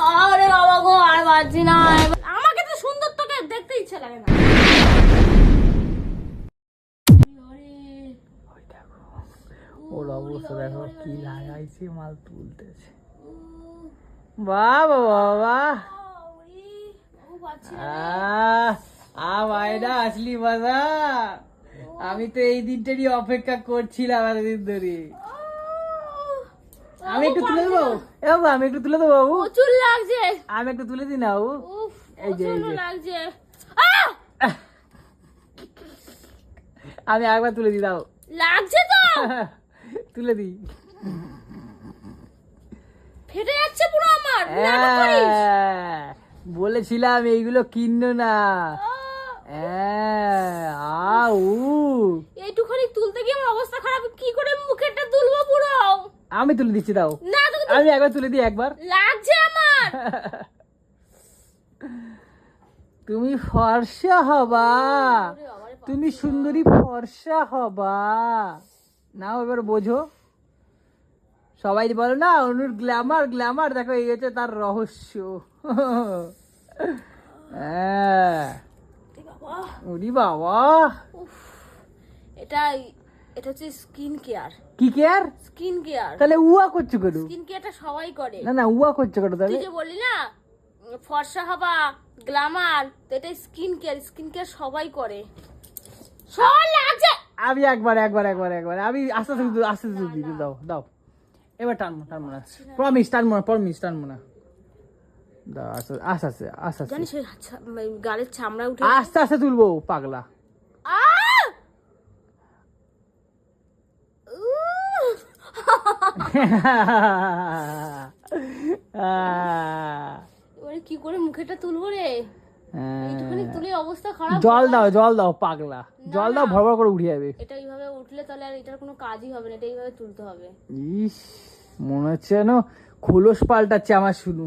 আরে বাবা গো, আর পারছি না। আমাকে তো সুন্দর তোকে দেখতে ইচ্ছে লাগে না। ওর অবস্থা দেখো, কি লাগাইছে, মাল তুলতেছে। বাবা বাবা, মায়না আসলি বাজা। আমি তো এই দিনটারই অপেক্ষা করছিলাম এতদিন ধরে। আমি একটু তুলে দেবো বাবু, আমি একটু তুলে দেবো বাবু। প্রচুর লাগছে। আমি একটু তুলে দিই না বাবু। এই যে লাগছে। আমি একবার তুলে দিই, দাও। লাগছে তো। তুলে দিই। ফেটে যাচ্ছে পুরো আমার। নাটক করিস। বলেছিলাম এইগুলো কিনো না। এইটুখানি তুলতে গিয়ে আমার অবস্থা খারাপ। কি করে মুখেরটা তুলবো পুরো? আমি তুলে দিচ্ছি, দাও। না, আমি একবার তুলে দিই, একবার। লাগছে আমার। তুমি ফর্সা হবা, তুমি সুন্দরী ফর্সা হবা। নাও এবার বোঝো। সবাই বলে না অনুর গ্ল্যামার, গ্ল্যামার দেখো এই হচ্ছে তার রহস্য। ওরে বাবা, এটা হচ্ছে স্কিন কেয়ার। কি কেয়ার? Skin care. তাহলে উয়া করছো কেন? স্কিন কেয়ারটা সবাই করে। না না, উয়া করছো কেন তাহলে? তুই যে বললি না ফর্সা হবা, গ্ল্যামার, তো এটা স্কিন কেয়ার। স্কিন কেয়ার সবাই করে। সবার লাগছে। আমি একবার আমি আস্তে আস্তে দিতে দাও, দাও। এবার টানবো না। প্রমিস টানবো না। দাও, আস্তে জানিস গালের চামড়া উঠে আস্তে আস্তে তুলবো, পাগলা। এবারে কি করে মুখেটা তুলবো রে? এইটুখানি তুলে অবস্থা খারাপ। জল দাও পাগলা, জল দাও, ভর করে উঠে যাবে। এটা এইভাবে উঠলে তাহলে আর এটার কোনো কাজই হবে না। এটা এইভাবে তুলতে হবে। ইস, মনে হচ্ছে যেন খোলস পাল্টাচ্ছে আমার শুনু।